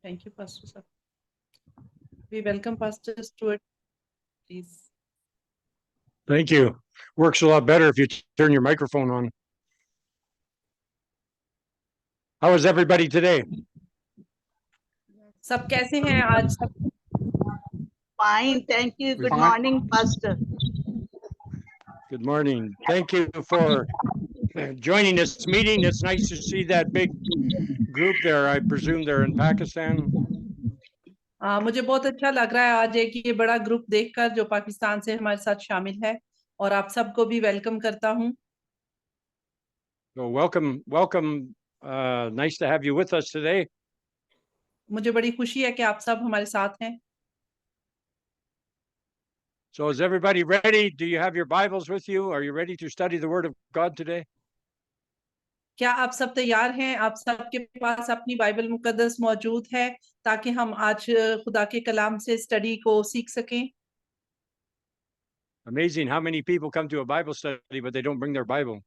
Thank you, Pastor sir. We welcome Pastor Steward, please. Thank you. Works a lot better if you turn your microphone on. How is everybody today? सब कैसे हैं आज सब? Fine, thank you. Good Fine. morning, Pastor. Good morning. Thank you for joining this meeting. It's nice to see that big group there. I presume they're in Pakistan. मुझे बहुत अच्छा लग रहा है आज एक ये बड़ा ग्रुप देखकर जो पाकिस्तान से हमारे साथ शामिल है और आप सबको भी वेलकम करता हूं। So welcome. Nice to have you with us today. मुझे बड़ी खुशी है कि आप सब हमारे साथ हैं। So is everybody ready? Do you have your Bibles with you? Are you ready to study the Word of God today? क्या आप सब तैयार हैं? आप सबके पास अपनी बाइबल मुकद्दस मौजूद है ताकि हम आज खुदा के कलाम से स्टडी को सीख सकें। Amazing how many people come to a Bible study, but they don't bring their Bible.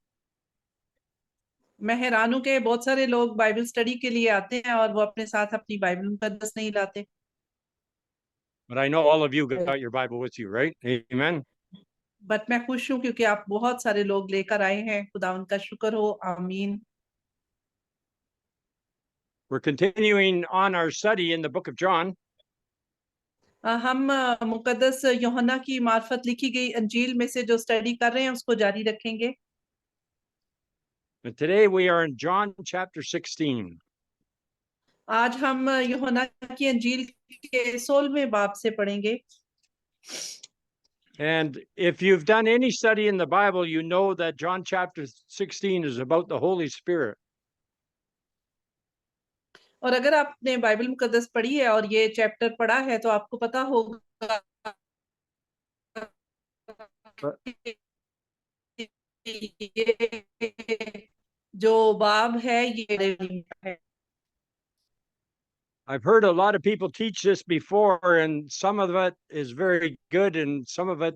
मैं हैरान हूं कि बहुत सारे लोग बाइबल स्टडी के लिए आते हैं और वो अपने साथ अपनी बाइबल मुकद्दस नहीं लाते। But I know all of you got your Bible with you, right? Amen. But मैं खुश हूं क्योंकि आप बहुत सारे लोग लेकर आए हैं। खुदा उनका शुक्र हो। आमीन। We're continuing on our study in the book of John. हम मुकद्दस यूहन्ना की मार्फत लिखी गई अंजील में से जो स्टडी कर रहे हैं उसको जारी रखेंगे। And today we are in John chapter 16. आज हम यूहन्ना की अंजील के 16वें बाब से पढ़ेंगे। And if you've done any study in the Bible, you know that John chapter 16 is about the Holy Spirit. और अगर आपने बाइबल मुकद्दस पढ़ी है और ये चैप्टर पढ़ा है तो आपको पता होगा जो बाब है ये है। I've heard a lot of people teach this before, and some of it is very good and some of it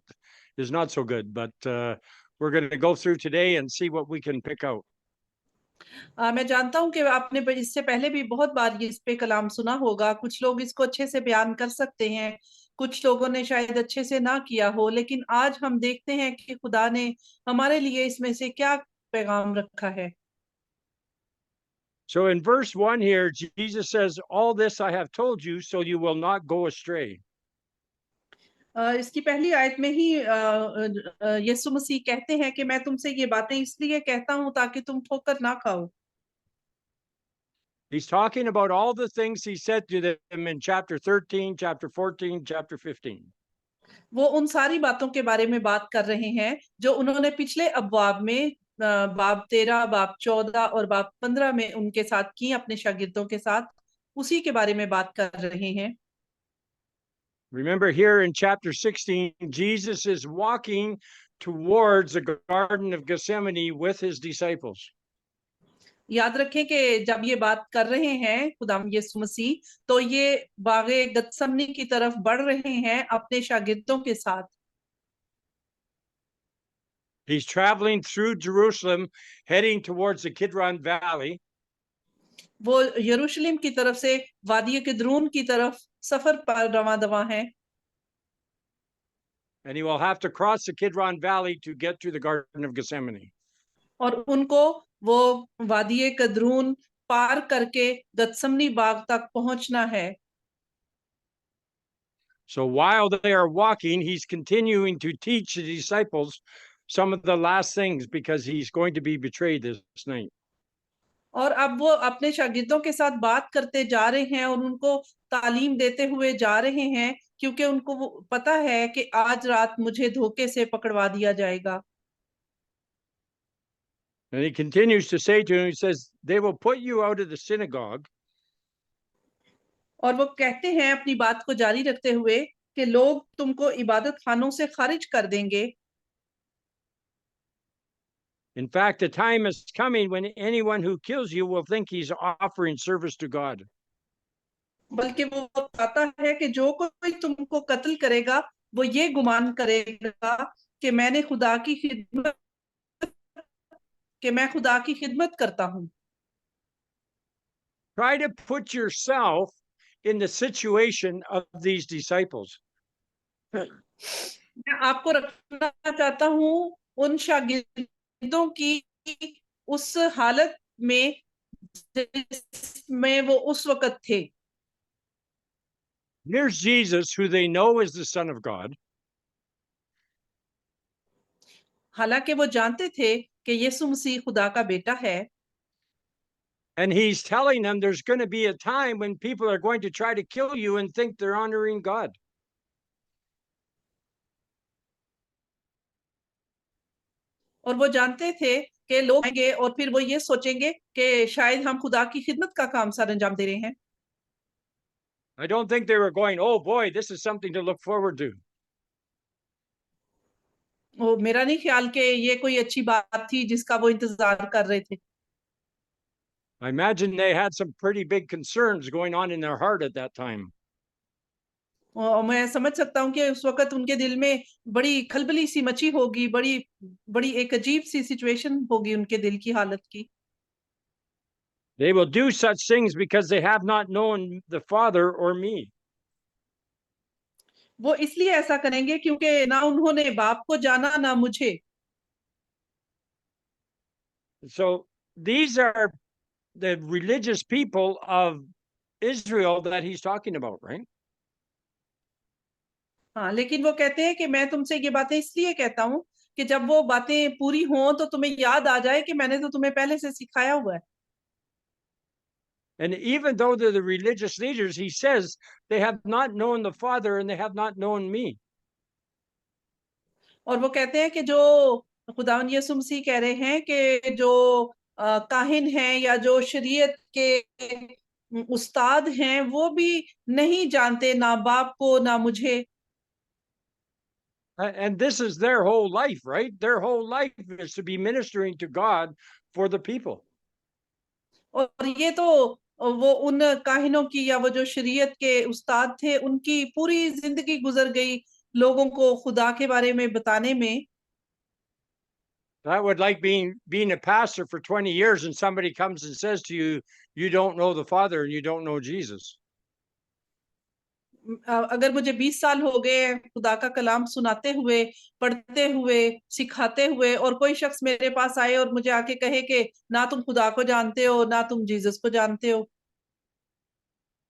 is not so good. But we're going to go through today and see what we can pick out. मैं जानता हूं कि आपने इससे पहले भी बहुत बार इस पे कलाम सुना होगा। कुछ लोग इसको अच्छे से बयान कर सकते हैं, कुछ लोगों ने शायद अच्छे से ना किया हो, लेकिन आज हम देखते हैं कि खुदा ने हमारे लिए इसमें से क्या पैगाम रखा है। So in verse 1 here, Jesus says, "All this I have told you, so you will not go astray." इसकी पहली आयत में ही यीशु मसीह कहते हैं कि मैं तुमसे ये बातें इसलिए कहता हूं ताकि तुम ठोकर ना खाओ। He's talking about all the things he said to them in chapter 13, chapter 14, chapter 15. वो उन सारी बातों के बारे में बात कर रहे हैं जो उन्होंने पिछले अबवाब में बाब 13, बाब 14 और बाब 15 में उनके साथ की, अपने शागिर्दों के साथ उसी के बारे में बात कर रहे हैं। Remember here in chapter 16, Jesus is walking towards the Garden of Gethsemane with his disciples. याद रखें कि जब ये बात कर रहे हैं खुदा यीशु मसीह, तो ये बागे गतसमनी की तरफ बढ़ रहे हैं अपने शागिर्दों के साथ। He's traveling through Jerusalem, heading towards the Kidron Valley. वो यरूशलेम की तरफ से वादी किद्रून की तरफ सफर पर रवां दवा हैं। And he will have to cross the Kidron Valley to get to the Garden of Gethsemane. और उनको वो वादी किद्रून पार करके गतसमनी बाग तक पहुंचना है। So while they are walking, he's continuing to teach the disciples some of the last things because he's going to be betrayed this night. और अब वो अपने शागिर्दों के साथ बात करते जा रहे हैं और उनको तालीम देते हुए जा रहे हैं क्योंकि उनको वो पता है कि आज रात मुझे धोखे से पकड़वा दिया जाएगा। And he continues to say to him, he says, "They will put you out of the synagogue." और वो कहते हैं अपनी बात को जारी रखते हुए कि लोग तुमको इबादत खानों से खारिज कर देंगे। In fact, the time is coming when anyone who kills you will think he's offering service to God. बल्कि वो पता है कि जो कोई तुमको कत्ल करेगा वो ये गुमान करेगा कि मैं खुदा की खिदमत करता हूं। Try to put yourself in the situation of these disciples. मैं आपको रखना चाहता हूँ उन शागिर्दों की उस हालत में जिसमें वो उस वक्त थे। Here's Jesus, who they know is the Son of God. हालांकि वो जानते थे कि यीशु मसीह खुदा का बेटा है, And he's telling them there's going to be a time when people are going to try to kill you and think they're honoring God. और वो जानते थे कि लोग आएंगे और फिर वो ये सोचेंगे कि शायद हम खुदा की खिदमत का काम सर अंजाम दे रहे हैं। I don't think they were going, oh boy, this is something to look forward to. वो मेरा नहीं ख्याल कि ये कोई अच्छी बात थी जिसका वो इंतजार कर रहे थे। I imagine they had some pretty big concerns going on in their heart at that time. और मैं समझ सकता हूँ कि उस वक्त उनके दिल में बड़ी खलबली सी मची होगी, बड़ी बड़ी एक अजीब सी सिचुएशन होगी उनके दिल की हालत की। They will do such things because they have not known the Father or me. वो इसलिए ऐसा करेंगे क्योंकि ना उन्होंने बाप को जाना ना मुझे। So these are the religious people of Israel that he's talking about, right? हाँ, लेकिन वो कहते हैं कि मैं तुमसे ये बातें इसलिए कहता हूँ कि जब वो बातें पूरी हों तो तुम्हें याद आ जाए कि मैंने तो तुम्हें पहले से सिखाया हुआ है। And even though they're the religious leaders, he says they have not known the Father and they have not known me. और वो कहते हैं कि जो खुदावंद यीशु मसीह कह रहे हैं कि जो काहिन हैं या जो शरीयत के उस्ताद हैं वो भी नहीं जानते ना बाप को ना मुझे। And this is their whole life, right? Their whole life is to be ministering to God for the people. और ये तो वो उन काहिनों की या वो जो शरीयत के उस्ताद थे उनकी पूरी जिंदगी गुजर गई लोगों को खुदा के बारे में बताने में। That would like being a pastor for 20 years and somebody comes and says to you, you don't know the Father and you don't know Jesus. अगर मुझे 20 साल हो गए खुदा का कलाम सुनाते हुए, पढ़ते हुए, सिखाते हुए और कोई शख्स मेरे पास आए और मुझे आके कहे कि ना तुम खुदा को जानते हो ना तुम जीसस को जानते हो।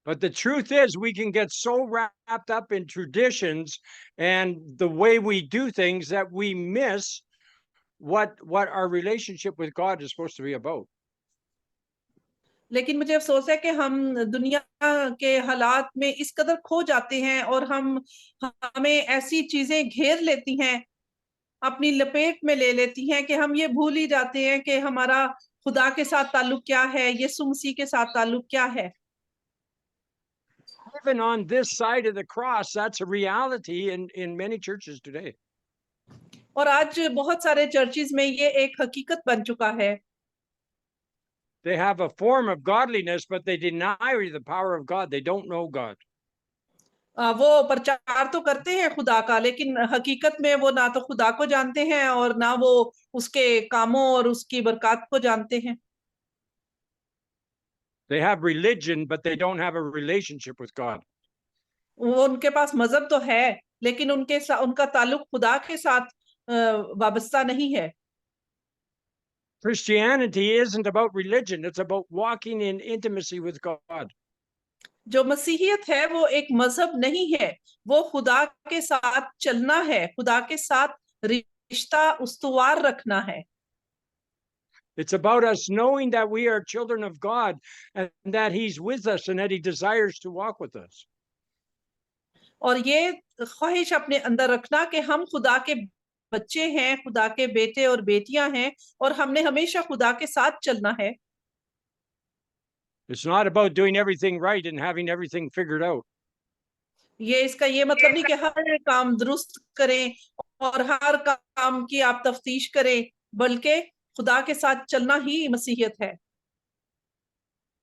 But the truth is, we can get so wrapped up in traditions and the way we do things that we miss what our relationship with God is supposed to be about. लेकिन मुझे अफसोस है कि हम दुनिया के हालात में इस कदर खो जाते हैं और हमें ऐसी चीजें घेर लेती हैं, अपनी लपेट में ले लेती हैं कि हम ये भूल ही जाते हैं कि हमारा खुदा के साथ ताल्लुक क्या है, यीशु मसीह के साथ ताल्लुक क्या है। Even on this side of the cross, that's a reality in many churches today. और आज बहुत सारे चर्चेस में ये एक हकीकत बन चुका है। They have a form of godliness, but they deny the power of God. They don't know God. वो प्रचार तो करते हैं खुदा का, लेकिन हकीकत में वो ना तो खुदा को जानते हैं और ना वो उसके कामों और उसकी बरकत को जानते हैं। They have religion, but they don't have a relationship with God. वो उनके पास मजहब तो है लेकिन उनका ताल्लुक खुदा के साथ वाबस्ता नहीं है। Christianity isn't about religion, it's about walking in intimacy with God. जो मसीहियत है वो एक मजहब नहीं है, वो खुदा के साथ चलना है, खुदा के साथ रिश्ता उस्तवार रखना है। It's about us knowing that we are children of God and that He's with us and that He desires to walk with us. और ये ख्वाहिश अपने अंदर रखना कि हम खुदा के बच्चे हैं, खुदा के बेटे और बेटियां हैं और हमने हमेशा खुदा के साथ चलना है। It's not about doing everything right and having everything figured out. ये इसका ये मतलब नहीं कि हर काम दुरुस्त करें और हर काम की आप तफ्तीश करें, बल्कि खुदा के साथ चलना ही मसीहियत है।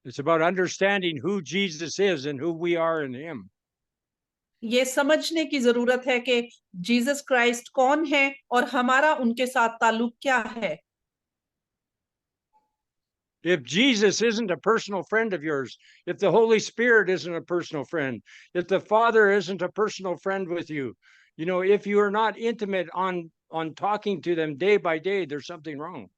It's about understanding who Jesus is and who we are in Him. ये समझने की जरूरत है कि जीसस क्राइस्ट कौन है और हमारा उनके साथ ताल्लुक क्या है। If Jesus isn't a personal friend of yours, if the Holy Spirit isn't a personal friend, if the Father isn't a personal friend with you, you know, if you are not intimate on talking to them day by day, there's something wrong.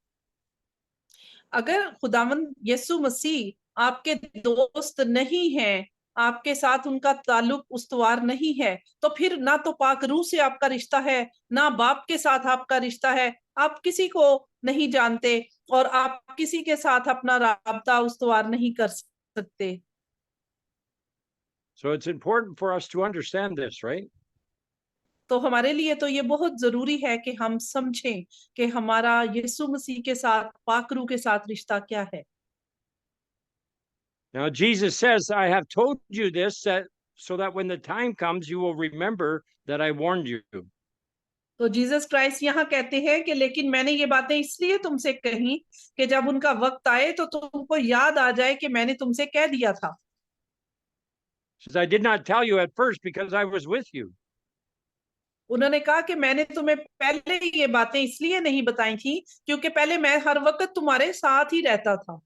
अगर खुदावंद यीशु मसीह आपके दोस्त नहीं है, आपके साथ उनका ताल्लुक उस्तवार नहीं है, तो फिर ना तो पाक रूह से आपका रिश्ता है, ना बाप के साथ आपका रिश्ता है, आप किसी को नहीं जानते और आप किसी के साथ अपना राब्ता उस्तवार नहीं कर सकते। So it's important for us to understand this, right? तो हमारे लिए तो ये बहुत जरूरी है कि हम समझें कि हमारा यीशु मसीह के साथ, पाक रूह के साथ रिश्ता क्या है। Now, Jesus says, I have told you this so that when the time comes, you will remember that I warned you. तो जीसस क्राइस्ट यहाँ कहते हैं कि लेकिन मैंने ये बातें इसलिए तुमसे कही कि जब उनका वक्त आए तो तुमको याद आ जाए कि मैंने तुमसे कह दिया था। He says, I did not tell you at first because I was with you. उन्होंने कहा कि मैंने तुम्हें पहले ये बातें इसलिए नहीं बताई थी क्योंकि पहले मैं हर वक्त तुम्हारे साथ ही रहता था।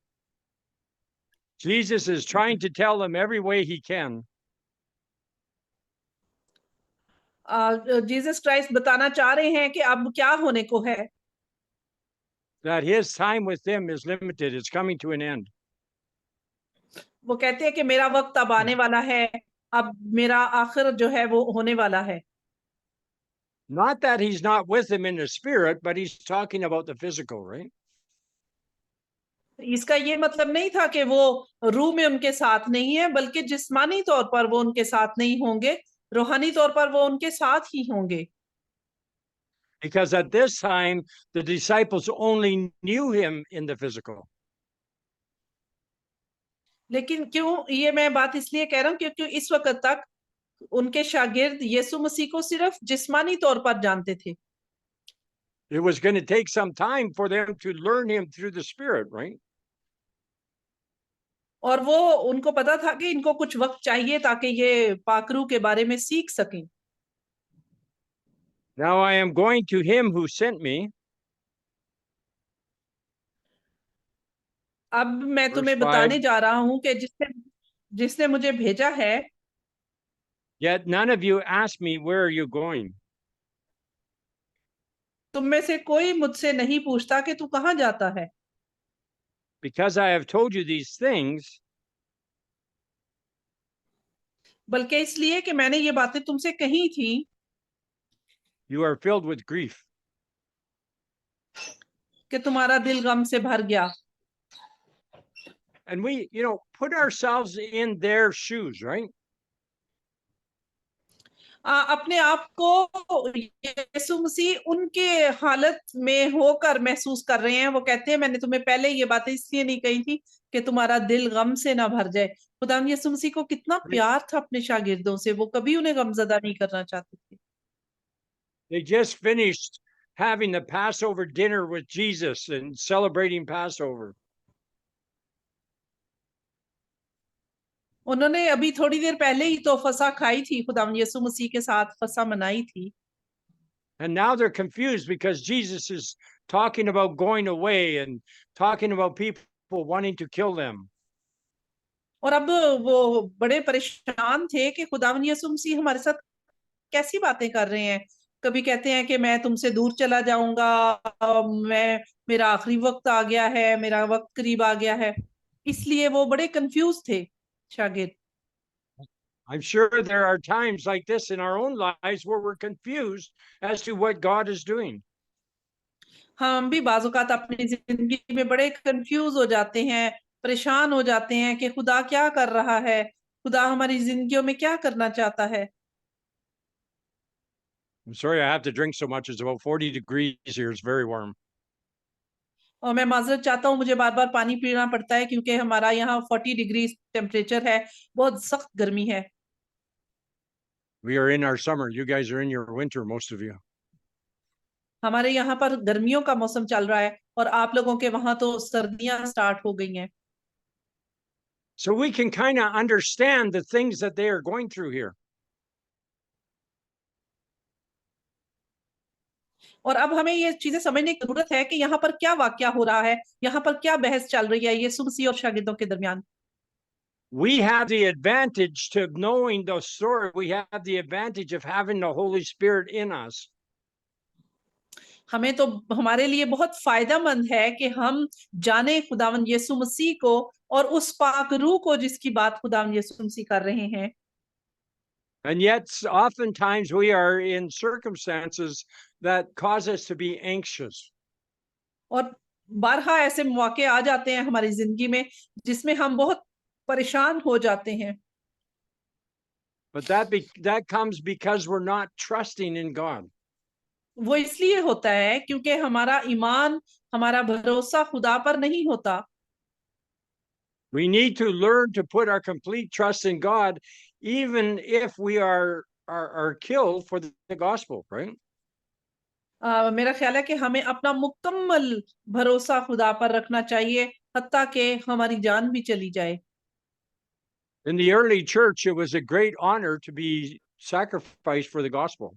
Jesus is trying to tell them every way he can Jesus Christ बताना चाह रहे हैं कि अब क्या होने को है, that his time with them is limited. It's coming to an end. वो कहते हैं कि मेरा वक्त अब आने वाला है, अब मेरा आखिर जो है वो होने वाला है। Not that he's not with them in the spirit, but he's talking about the physical, right? इसका ये मतलब नहीं था कि वो रूह में उनके साथ नहीं है, बल्कि जिस्मानी तौर पर वो उनके साथ नहीं होंगे, रूहानी तौर पर वो उनके साथ ही होंगे। Because at this time, the disciples only knew him in the physical. लेकिन क्यों ये मैं बात इसलिए कह रहा हूँ क्योंकि इस वक्त तक उनके शागिर्द यीशु मसीह को सिर्फ जिस्मानी तौर पर जानते थे। It was going to take some time for them to learn him through the spirit, right? और वो उनको पता था कि इनको कुछ वक्त चाहिए ताकि ये पाकरू के बारे में सीख सकें। Now I am going to him who sent me. अब मैं Verse तुम्हें 5. बताने जा रहा हूं कि जिसने मुझे भेजा है। Yet none of you asked me, where are you going? तुम में से कोई मुझसे नहीं पूछता कि तू कहां जाता है। Because I have told you these things, बल्कि इसलिए कि मैंने ये बातें तुमसे कही थी, you are filled with grief. कि तुम्हारा दिल गम से भर गया। And we, put ourselves in their shoes, right? अपने आप को यीशु मसीह उनके हालत में होकर महसूस कर रहे हैं। वो कहते हैं मैंने तुम्हें पहले ये बातें इसलिए नहीं कही थी कि तुम्हारा दिल गम से ना भर जाए। खुदावंद यीशु मसीह को कितना प्यार था अपने शागिर्दों से, वो कभी उन्हें गमजदा नहीं करना चाहते थे। They just finished having the Passover dinner with Jesus and celebrating Passover. उन्होंने अभी थोड़ी देर पहले ही तो फसा खाई थी, खुदावंद यीशु मसीह के साथ फसा मनाई थी। And now they're confused because Jesus is talking about going away and talking about people wanting to kill them. और अब वो बड़े परेशान थे कि खुदावंद यीशु मसीह हमारे साथ कैसी बातें कर रहे हैं। कभी कहते हैं कि मैं तुमसे दूर चला जाऊंगा, मेरा आखिरी वक्त आ गया है, मेरा वक्त करीब आ गया है। इसलिए वो बड़े कंफ्यूज थे शागिर्द। I'm sure there are times like this in our own lives where we're confused as to what God is doing. हम भी बाज़ औक़ात अपनी जिंदगी में बड़े कंफ्यूज हो जाते हैं, परेशान हो जाते हैं कि खुदा क्या कर रहा है, खुदा हमारी जिंदगियों में क्या करना चाहता है। I'm sorry I have to drink so much. It's about 40 degrees here. It's very warm. और मैं माजरत चाहता हूँ, मुझे बार बार पानी पीना पड़ता है क्योंकि हमारा यहाँ 40 डिग्री टेम्परेचर है, बहुत सख्त गर्मी है। We are in our summer. You guys are in your winter, most of you. हमारे यहाँ पर गर्मियों का मौसम चल रहा है और आप लोगों के वहां तो सर्दियां स्टार्ट हो गई हैं। So we can kind of understand the things that they are going through here. और अब हमें ये चीजें समझने की जरूरत है कि यहाँ पर क्या वाकया हो रहा है, यहाँ पर क्या बहस चल रही है यीशु मसीह और शागिर्दों के दरमियान। We have the advantage to knowing the story. We have the advantage of having the Holy Spirit in us. हमें तो हमारे लिए बहुत फायदेमंद है कि हम जाने खुदावंद यीशु मसीह को और उस पाक रूह को जिसकी बात खुदावंद यीशु मसीह कर रहे हैं। And yet, oftentimes we are in circumstances that cause us to be anxious. और बारहा ऐसे मौके आ जाते हैं हमारी जिंदगी में जिसमें हम बहुत परेशान हो जाते हैं। But that comes because we're not trusting in God. वो इसलिए होता है क्योंकि हमारा ईमान, हमारा भरोसा खुदा पर नहीं होता। We need to learn to put our complete trust in God, even if we are killed for the gospel, right? मेरा ख्याल है कि हमें अपना मुकम्मल भरोसा खुदा पर रखना चाहिए, हत्ता कि हमारी जान भी चली जाए। In the early church, it was a great honor to be sacrificed for the gospel.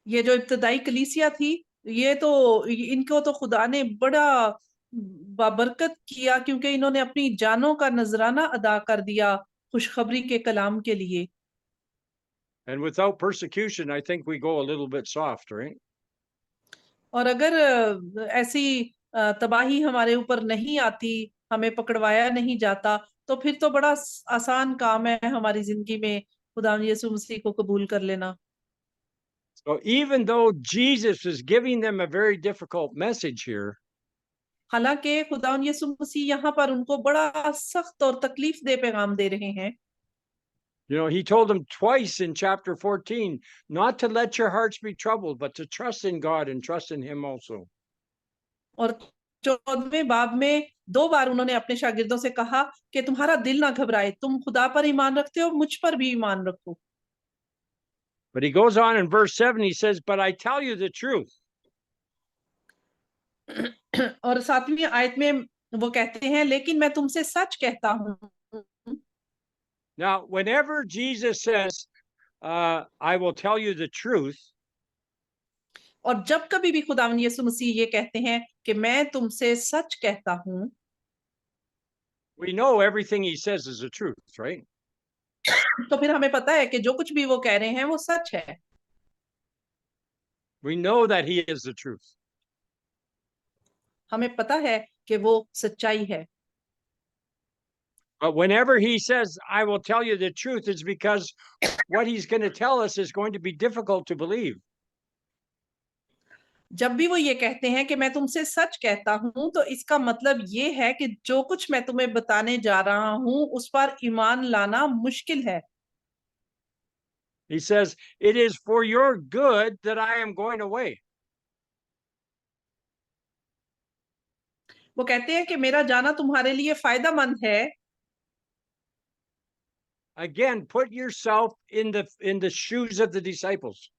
ये जो इब्तदाई कलीसिया थी, ये तो इनको तो खुदा ने बड़ा बाबरकत किया क्योंकि इन्होंने अपनी जानों का नजराना अदा कर दिया खुशखबरी के कलाम के लिए। And without persecution, I think we go a little bit soft, right? और अगर ऐसी तबाही हमारे ऊपर नहीं आती, हमें पकड़वाया नहीं जाता, तो फिर तो बड़ा आसान काम है हमारी जिंदगी में खुदा यीशु मसीह को कबूल कर लेना। So even though Jesus is giving them a very difficult message here, हालांकि खुदा यीशु मसीह यहाँ पर उनको बड़ा सख्त और तकलीफ दे पैगाम दे रहे हैं। he told them twice in chapter 14 not to let your hearts be troubled, but to trust in God and trust in Him also. और 14वें बाब में 2 बार उन्होंने अपने शागिर्दों से कहा कि तुम्हारा दिल ना घबराए, तुम खुदा पर ईमान रखते हो, मुझ पर भी ईमान रखो। But he goes on in verse 7, he says, but I tell you the truth. और 7वीं आयत में वो कहते हैं, लेकिन मैं तुमसे सच कहता हूँ। Now, whenever Jesus says, I will tell you the truth, और जब कभी भी खुदावंद यीशु मसीह ये कहते हैं कि मैं तुमसे सच कहता हूँ, we know everything he says is the truth, right? तो फिर हमें पता है कि जो कुछ भी वो कह रहे हैं वो सच है। We know that he is the truth. हमें पता है कि वो सच्चाई है। But whenever he says, I will tell you the truth, it's because what he's going to tell us is going to be difficult to believe. जब भी वो ये कहते हैं कि मैं तुमसे सच कहता हूं, तो इसका मतलब ये है कि जो कुछ मैं तुम्हें बताने जा रहा हूं उस पर ईमान लाना मुश्किल है। He says, it is for your good that I am going away. वो कहते हैं कि मेरा जाना तुम्हारे लिए फायदेमंद है। Again, put yourself in the shoes of the disciples.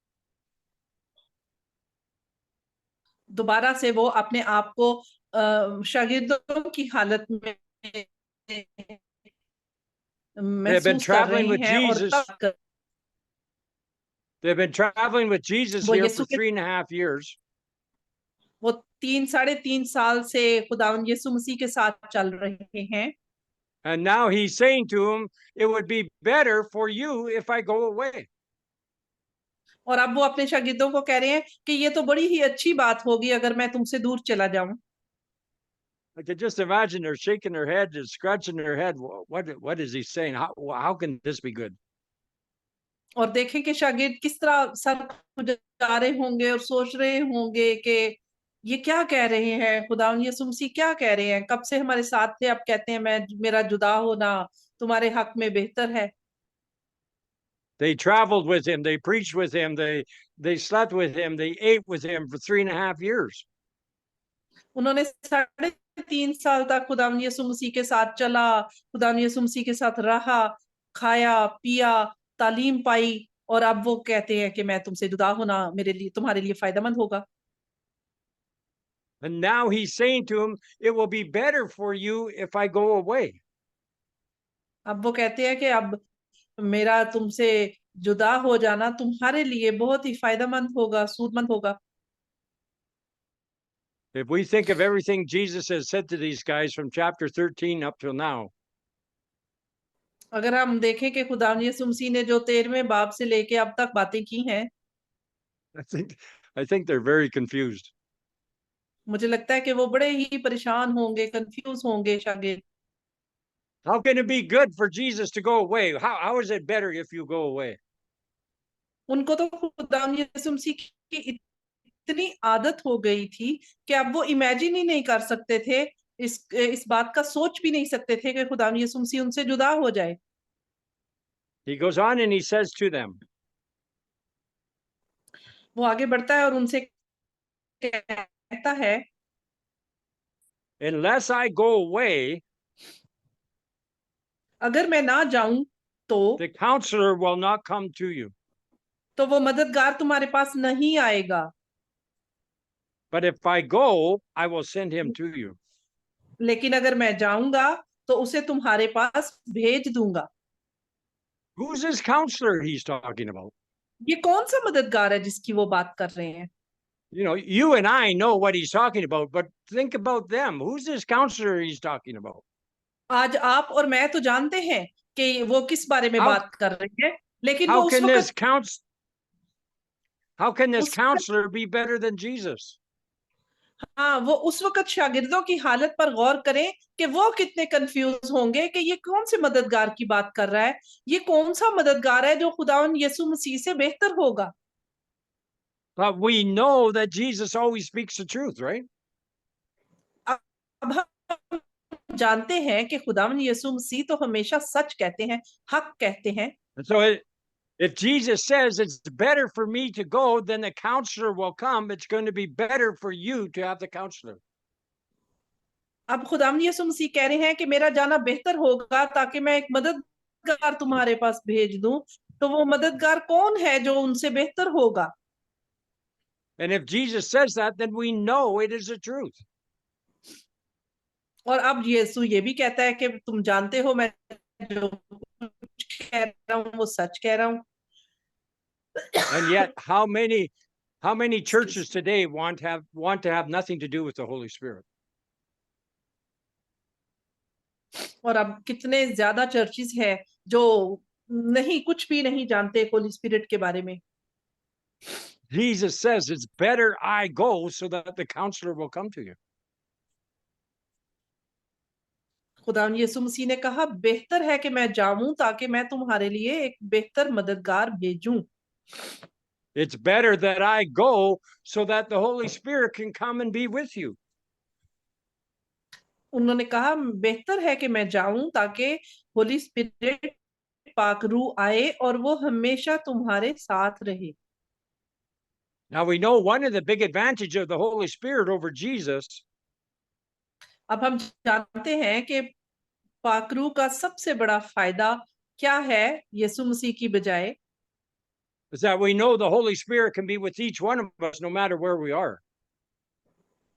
दोबारा से वो अपने आप को शागिर्दों की हालत में They've been महसूस कर रहे traveling with हैं और Jesus. They've been traveling with Jesus वो here यीशु for के 3.5 years. वो 3 साढ़े 3 साल से खुदावंद यीशु मसीह के साथ चल रहे हैं। And now he's saying to him, it would be better for you if I go away. और अब वो अपने शागिर्दों को कह रहे हैं कि ये तो बड़ी ही अच्छी बात होगी अगर मैं तुमसे दूर चला जाऊं। I could just imagine they're shaking their head and scratching their head. What is he saying? How can this be good? और देखें कि शागिर्द किस तरह सर खुजा रहे होंगे और सोच रहे होंगे कि ये क्या कह रहे हैं, खुदावंद यीशु मसीह क्या कह रहे हैं, कब से हमारे साथ थे, अब कहते हैं मेरा जुदा होना तुम्हारे हक में बेहतर है। They traveled with him, they preached with him, they slept with him, they ate with him for 3.5 years. उन्होंने 3.5 साल तक खुदावंद यीशु मसीह के साथ चला, खुदावंद यीशु मसीह के साथ रहा, खाया पिया, तालीम पाई, और अब वो कहते हैं कि मैं तुमसे जुदा होना मेरे लिए तुम्हारे लिए फायदेमंद होगा। And now he's saying to him, it will be better for you if I go away. अब वो कहते हैं कि अब मेरा तुमसे जुदा हो जाना तुम्हारे लिए बहुत ही फायदेमंद होगा, सूदमंद होगा। If we think of everything Jesus has said to these guys from chapter 13 up till now, अगर हम देखें कि खुदा यीशु मसीह ने जो 13वें बाब से लेके अब तक बातें की हैं, I think they're very confused. मुझे लगता है कि वो बड़े ही परेशान होंगे, कंफ्यूज होंगे शागिर्द। How can it be good for Jesus to go away? How is it better if you go away? उनको तो खुदा यीशु मसीह की इतनी आदत हो गई थी कि अब वो इमेजिन ही नहीं कर सकते थे, इस बात का सोच भी नहीं सकते थे कि खुदा यीशु मसीह उनसे जुदा हो जाए। He goes on and he says to them, वो आगे बढ़ता है और उनसे कहता है, unless I go away, अगर मैं ना जाऊं the counselor will not come to you. तो वो मददगार तुम्हारे पास नहीं आएगा, But if I go, I will send him to you. लेकिन अगर मैं जाऊंगा तो उसे तुम्हारे पास भेज दूंगा। Who's this counselor he's talking about? ये कौन सा मददगार है जिसकी वो बात कर रहे हैं? You know, you and I know what he's talking about, but think about them. Who's this counselor he's talking about? आज आप और मैं तो जानते हैं कि वो किस बारे में बात कर रहे हैं, लेकिन वो How उस can this वक्त how can this उस counselor be better than Jesus? हाँ, वो उस वक्त शागिर्दों की हालत पर गौर करें कि वो कितने कंफ्यूज होंगे कि ये कौन से मददगार की बात कर रहा है, ये कौन सा मददगार है जो खुदावन यीशु मसीह से बेहतर होगा। But we know that Jesus always speaks the truth, right? अब हम जानते हैं कि खुदावन यीशु मसीह तो हमेशा सच कहते हैं, हक कहते हैं। And so if Jesus says it's better for me to go, then the counselor will come. It's going to be better for you to have the counselor. अब खुदावन यीशु मसीह कह रहे हैं कि मेरा जाना बेहतर होगा ताकि मैं एक मददगार तुम्हारे पास भेज दूं, तो वो मददगार कौन है जो उनसे बेहतर होगा? And if Jesus says that, then we know it is the truth. और अब यीशु ये भी कहता है कि तुम जानते हो मैं जो कुछ कह रहा हूं वो सच कह रहा हूं। And yet, how many churches today want to have nothing to do with the Holy Spirit? और अब कितने ज्यादा चर्चेस हैं जो नहीं कुछ भी नहीं जानते होली स्पिरिट के बारे में। Jesus says it's better I go so that the counselor will come to you. खुदावन यीशु मसीह ने कहा बेहतर है कि मैं जाऊं ताकि मैं तुम्हारे लिए एक बेहतर मददगार भेजूं। It's better that I go so that the Holy Spirit can come and be with you. उन्होंने कहा बेहतर है कि मैं जाऊं ताकि होली स्पिरिट पाक रूह आए और वो हमेशा तुम्हारे साथ रहे। Now we know one of the big advantages of the Holy Spirit over Jesus अब हम जानते हैं कि पाक रूह का सबसे बड़ा फायदा क्या है यीशु मसीह की बजाय, is that we know the Holy Spirit can be with each one of us no matter where we are.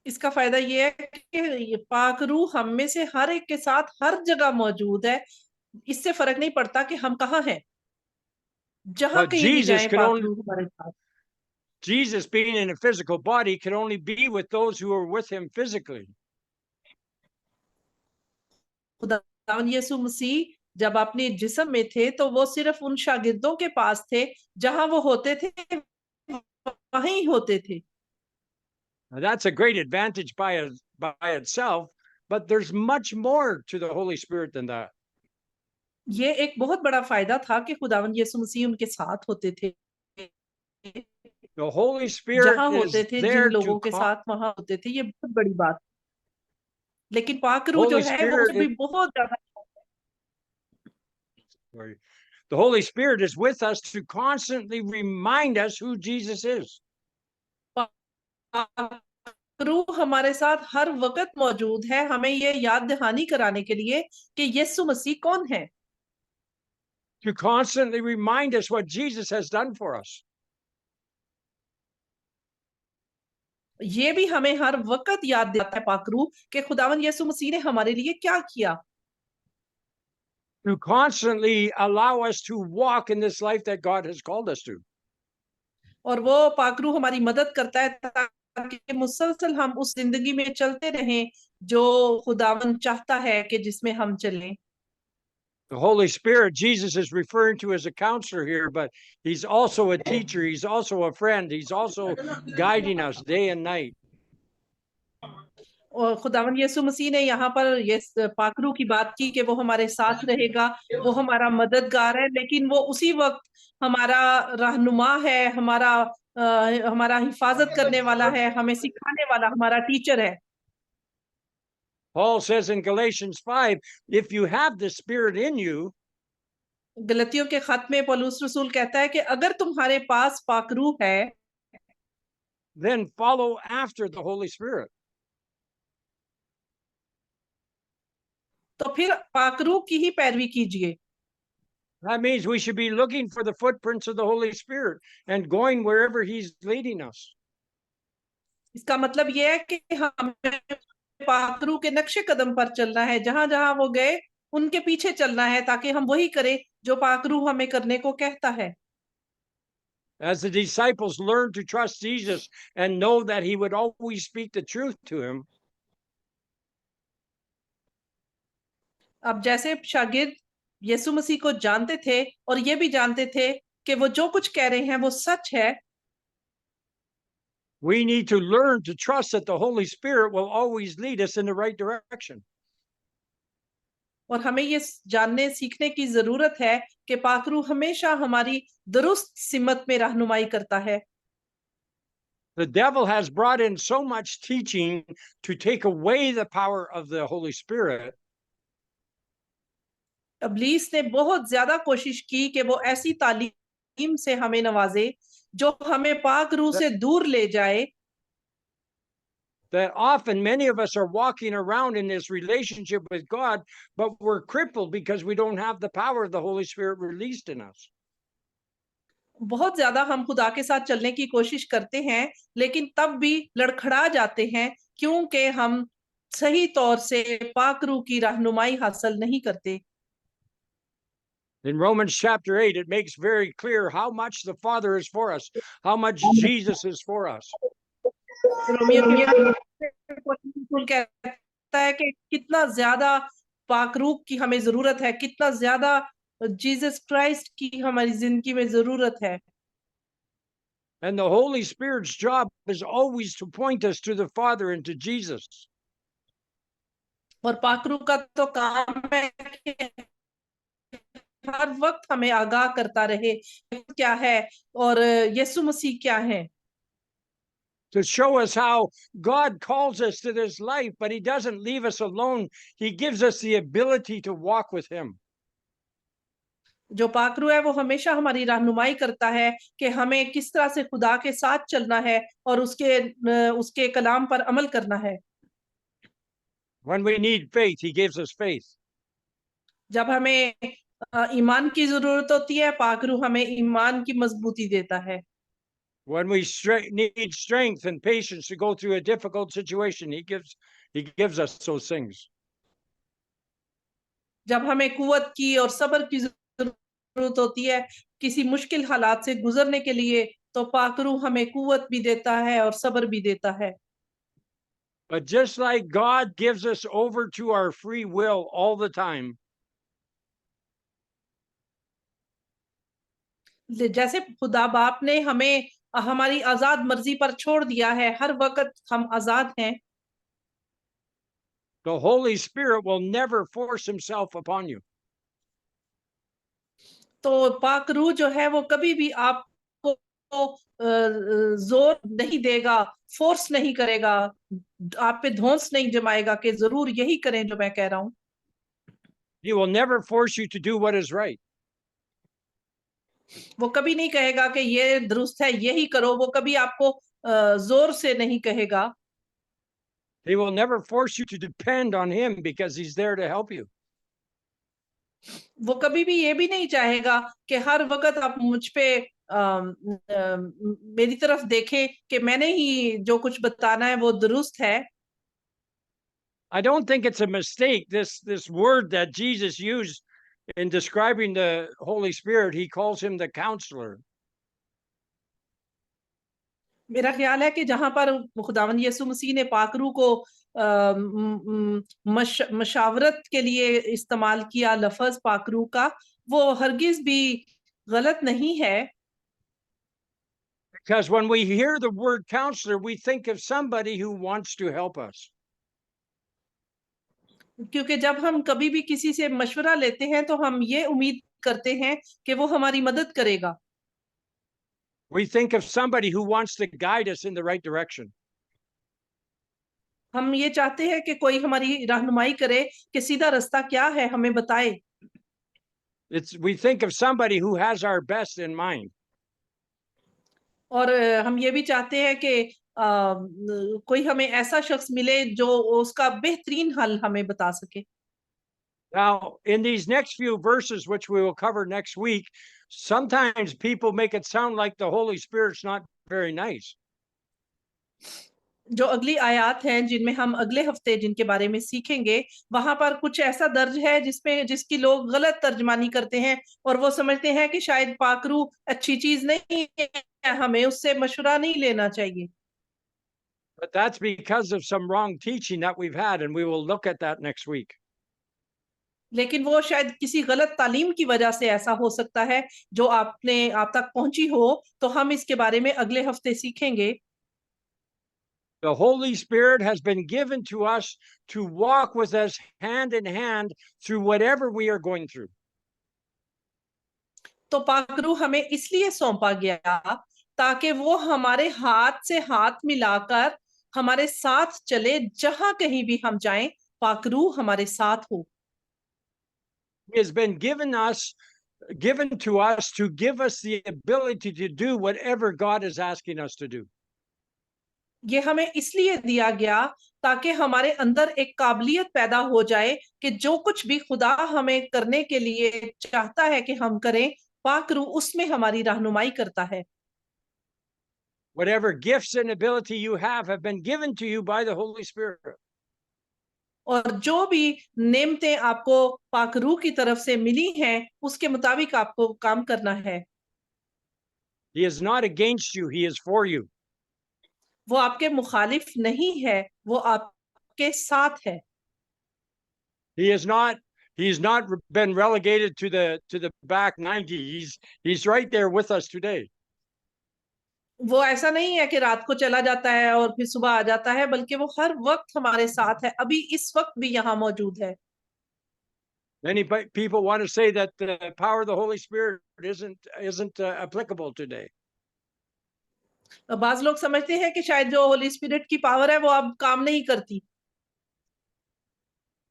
इसका फायदा ये है कि ये पाक रूह हम में से हर एक के साथ हर जगह मौजूद है, इससे फर्क नहीं पड़ता कि हम कहाँ हैं, जहां But कहीं भी Jesus जाएं can पाक only रूह हमारे साथ। Jesus being in a physical body can only be with those who are with him physically. खुदावन यीशु मसीह जब अपने जिस्म में थे तो वो सिर्फ उन शागिर्दों के पास थे, जहां वो होते थे वहीं होते थे। Now, that's a great advantage by itself, but there's much more to the Holy Spirit than that. ये एक बहुत बड़ा फायदा था कि खुदावन यीशु मसीह उनके साथ होते थे, The Holy Spirit जहां is होते थे जिन there लोगों to के साथ वहां होते थे, ये बहुत बड़ी बात। लेकिन पाक रूह जो Holy है वो Spirit भी is, बहुत ज्यादा, sorry. The Holy Spirit is with us to constantly remind us who Jesus is. रूह हमारे साथ हर वक्त मौजूद है, हमें ये याद दहानी कराने के लिए कि यीशु मसीह कौन है, To constantly remind us what Jesus has done for us. ये भी हमें हर वक्त याद दिलाता है पाक रूह कि खुदावन यीशु मसीह ने हमारे लिए क्या किया। To constantly allow us to walk in this life that God has called us to. और वो पाक रूह हमारी मदद करता है ताकि मुसलसल हम उस जिंदगी में चलते रहें जो खुदावन चाहता है कि जिसमें हम चलें। The Holy Spirit, Jesus is referring to as a counselor here, but he's also a teacher. He's also a friend. He's also guiding us day and night. और खुदावन यीशु मसीह ने यहाँ पर ये पाखरू की बात की कि वो हमारे साथ रहेगा, वो हमारा मददगार है, लेकिन वो उसी वक्त हमारा रहनुमा है, हमारा हिफाजत करने वाला है, हमें सिखाने वाला, हमारा टीचर है। Paul says in Galatians 5, if you have the Spirit in you, गलतियों के खत में पौलुस रसूल कहता है कि अगर तुम्हारे पास पाखरू है, then follow after the Holy Spirit. तो फिर पाखरू की ही पैरवी कीजिए। That means we should be looking for the footprints of the Holy Spirit and going wherever he's leading us. इसका मतलब यह है कि हमें पाखरू के नक्शे कदम पर चलना है, जहां जहां वो गए उनके पीछे चलना है, ताकि हम वही करें जो पाखरू हमें करने को कहता है। As the disciples learned to trust Jesus and know that he would always speak the truth to him, अब जैसे शागिर्द यीशु मसीह को जानते थे और ये भी जानते थे कि वो जो कुछ कह रहे हैं वो सच है, we need to learn to trust that the Holy Spirit will always lead us in the right direction. और हमें ये जानने सीखने की जरूरत है कि पाखरू हमेशा हमारी दुरुस्त सिमत में रहनुमाई करता है। The devil has brought in so much teaching to take away the power of the Holy Spirit. इब्लीस ने बहुत ज्यादा कोशिश की कि वो ऐसी तालीम से हमें नवाजे जो हमें पाक रूह से दूर ले जाए, That often many of us are walking around in this relationship with God, but we're crippled because we don't have the power of the Holy Spirit released in us. बहुत ज्यादा हम खुदा के साथ चलने की कोशिश करते हैं, लेकिन तब भी लड़खड़ा जाते हैं क्योंकि हम सही तौर से पाक रूह की रहनुमाई हासिल नहीं करते। In Romans chapter 8, it makes very clear how much the Father is for us, how much Jesus is for us. कहता है कि कितना ज्यादा पाक रूह की हमें जरूरत है, कितना ज्यादा जीसस क्राइस्ट की हमारी जिंदगी में जरूरत है। And the Holy Spirit's job is always to point us to the Father and to Jesus. और पाक रूह का तो काम है कि हर वक्त हमें आगाह करता रहे क्या है और यीशु मसीह क्या है, To show us how God calls us to this life, but he doesn't leave us alone. He gives us the ability to walk with him. जो पाकरू है वो हमेशा हमारी रहनुमाई करता है कि हमें किस तरह से खुदा के साथ चलना है और उसके कलाम पर अमल करना है। When we need faith, he gives us faith. जब हमें ईमान की जरूरत होती है, पाकरू हमें ईमान की मजबूती देता है। When we need strength and patience to go through a difficult situation, he gives us those things. जब हमें कुव्वत की और सब्र की जरूरत होती है किसी मुश्किल हालात से गुजरने के लिए, तो पाकरू हमें कुव्वत भी देता है और सब्र भी देता है। But just like God gives us over to our free will all the time, जैसे खुदा बाप ने हमें हमारी आजाद मर्जी पर छोड़ दिया है, हर वक्त हम आजाद हैं, the Holy Spirit will never force himself upon you. तो पाक रूह जो है वो कभी भी आपको जोर नहीं देगा, फोर्स नहीं करेगा, आप पे धौंस नहीं जमाएगा कि जरूर यही करें जो मैं कह रहा हूं। He will never force you to do what is right. वो कभी नहीं कहेगा कि ये दुरुस्त है यही करो, वो कभी आपको जोर से नहीं कहेगा। He will never force you to depend on him because he's there to help you. वो कभी भी ये भी नहीं चाहेगा कि हर वक्त आप मुझ पे मेरी तरफ देखें कि मैंने ही जो कुछ बताना है वो दुरुस्त है। I don't think it's a mistake, this word that Jesus used in describing the Holy Spirit. He calls him the counselor. मेरा ख्याल है कि जहां पर खुदावंद यीशु मसीह ने पाकरू को मशावरत के लिए इस्तेमाल किया लफ्ज पाकरू का, वो हरगिज भी गलत नहीं है। Because when we hear the word counselor, we think of somebody who wants to help us. क्योंकि जब हम कभी भी किसी से मशवरा लेते हैं तो हम ये उम्मीद करते हैं कि वो हमारी मदद करेगा। We think of somebody who wants to guide us in the right direction. हम ये चाहते हैं कि कोई हमारी रहनुमाई करे कि सीधा रास्ता क्या है, हमें बताए। We think of somebody who has our best in mind. और हम ये भी चाहते हैं कि कोई हमें ऐसा शख्स मिले जो उसका बेहतरीन हल हमें बता सके। Now, in these next few verses, which we will cover next week, sometimes people make it sound like the Holy Spirit's not very nice. जो अगली आयत हैं जिनमें हम अगले हफ्ते जिनके बारे में सीखेंगे, वहां पर कुछ ऐसा दर्ज है जिसकी लोग गलत तर्जमानी करते हैं और वो समझते हैं कि शायद पाकरू अच्छी चीज नहीं है, हमें उससे मशवरा नहीं लेना चाहिए। But that's because of some wrong teaching that we've had, and we will look at that next week. लेकिन वो शायद किसी गलत तालीम की वजह से ऐसा हो सकता है जो आप तक पहुंची हो, तो हम इसके बारे में अगले हफ्ते सीखेंगे। The Holy Spirit has been given to us to walk with us hand in hand through whatever we are going through. तो पाकरू हमें इसलिए सौंपा गया ताकि वो हमारे हाथ से हाथ मिलाकर हमारे साथ चले, जहां कहीं भी हम जाएं, पाकरू हमारे साथ हो। He has been given to us to give us the ability to do whatever God is asking us to do. ये हमें इसलिए दिया गया ताकि हमारे अंदर एक काबिलियत पैदा हो जाए कि जो कुछ भी खुदा हमें करने के लिए चाहता है कि हम करें, पाकरू उसमें हमारी रहनुमाई करता है। Whatever gifts and ability you have been given to you by the Holy Spirit. और जो भी नेमतें आपको पाकरू की तरफ से मिली हैं, उसके मुताबिक आपको काम करना है। He is not against you, he is for you. वो आपके मुखालिफ नहीं है, वो आपके साथ है। He's not been relegated to the back 90. He's right there with us today. वो ऐसा नहीं है कि रात को चला जाता है और फिर सुबह आ जाता है, बल्कि वो हर वक्त हमारे साथ है, अभी इस वक्त भी यहाँ मौजूद है। Many people want to say that the power of the Holy Spirit isn't applicable today. बाज लोग समझते हैं कि शायद जो होली स्पिरिट की पावर है वो अब काम नहीं करती।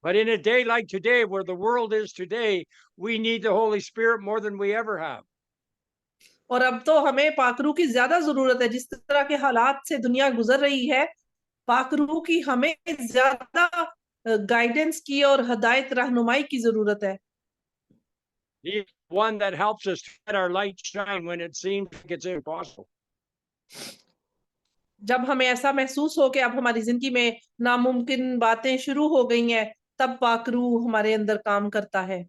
But in a day like today, where the world is today, we need the Holy Spirit more than we ever have. और अब तो हमें पाकरू की ज्यादा जरूरत है, जिस तरह के हालात से दुनिया गुजर रही है, पाकरू की हमें ज्यादा गाइडेंस की और हदायत रहनुमाई की जरूरत है। He's one that helps us to let our light shine when it seems like it's impossible. जब हमें ऐसा महसूस हो कि अब हमारी जिंदगी में नामुमकिन बातें शुरू हो गई हैं, तब पाकरू हमारे अंदर काम करता है।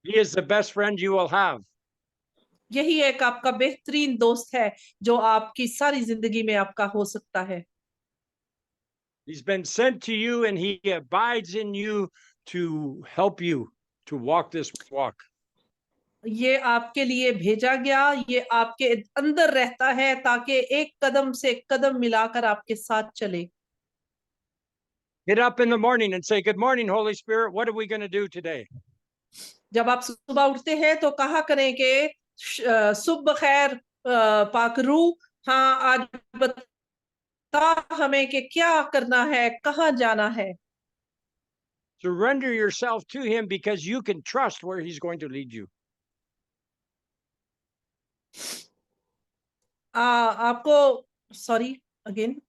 He is the best friend you will have. यही एक आपका बेहतरीन दोस्त है जो आपकी सारी जिंदगी में आपका हो सकता है। He's been sent to you and he abides in you to help you to walk this walk. ये आपके लिए भेजा गया, ये आपके अंदर रहता है ताकि एक कदम से कदम मिलाकर आपके साथ चले। Get up in the morning and say, "Good morning, Holy Spirit. What are we going to do today?" जब आप सुबह उठते हैं तो कहा करें कि सुबह खैर पाकरू, हाँ आज बता हमें कि क्या करना है, कहाँ जाना है। Surrender yourself to him because you can trust where he's going to lead you. आपको sorry again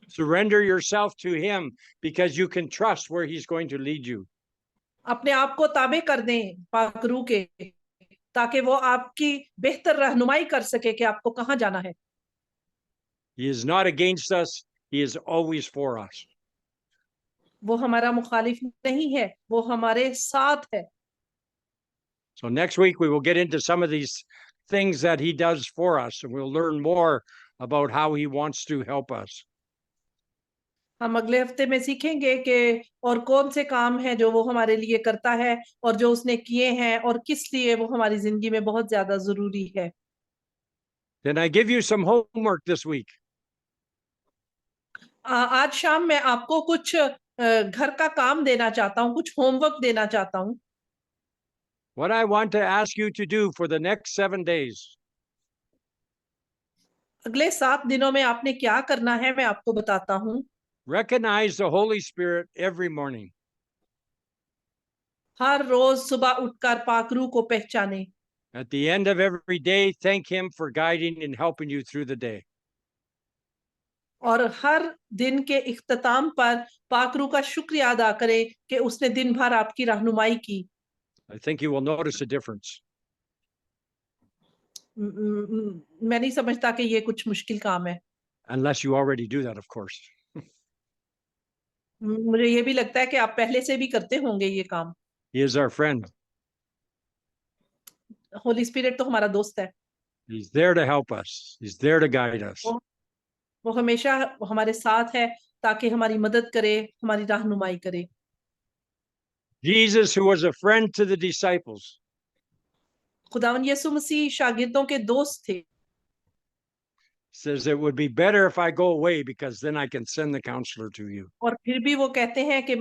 Surrender yourself to him because you can trust where he's going to lead you. अपने आप को ताबे कर दें पाकरू के, ताकि वो आपकी बेहतर रहनुमाई कर सके कि आपको कहाँ जाना है। He is not against us. He is always for us. वो हमारा मुखालिफ नहीं है, वो हमारे साथ है। So next week we will get into some of these things that he does for us, and we'll learn more about how he wants to help us. हम अगले हफ्ते में सीखेंगे कि और कौन से काम हैं जो वो हमारे लिए करता है और जो उसने किए हैं और किस लिए वो हमारी जिंदगी में बहुत ज्यादा जरूरी है। Can I give you some homework this week? आज शाम मैं आपको कुछ घर का काम देना चाहता हूँ, कुछ होमवर्क देना चाहता हूँ। What I want to ask you to do for the next 7 days अगले 7 दिनों में आपने क्या करना है मैं आपको बताता हूँ। recognize the Holy Spirit every morning. हर रोज सुबह उठकर पाकरू को पहचाने At the end of every day, thank him for guiding and helping you through the day. और हर दिन के इख्तिताम पर पाकरू का शुक्रिया अदा करें कि उसने दिन भर आपकी रहनुमाई की। I think you will notice a difference. मैं नहीं समझता कि ये कुछ मुश्किल काम है। Unless you already do that, of course. मुझे ये भी लगता है कि आप पहले से भी करते होंगे ये काम। He is our friend. Holi spirit तो हमारा दोस्त है। He's there to help us. He's there to guide us. वो हमेशा हमारे साथ है ताकि हमारी मदद करे, हमारी रहनुमाई करे। Jesus, who was a friend to the disciples, खुदावन यीशु मसीह शागिर्दों के दोस्त थे। says it would be better if I go away because then I can send the counselor to you. और फिर भी वो कहते हैं कि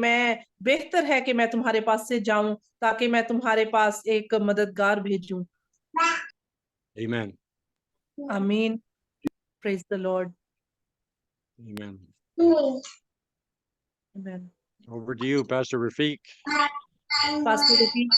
बेहतर है कि मैं तुम्हारे पास से जाऊं ताकि मैं तुम्हारे पास एक मददगार भेजूं। Amen. आमीन। Praise the Lord. Amen. आमीन। Over to you, Pastor Rafiq. Pastor Rafiq.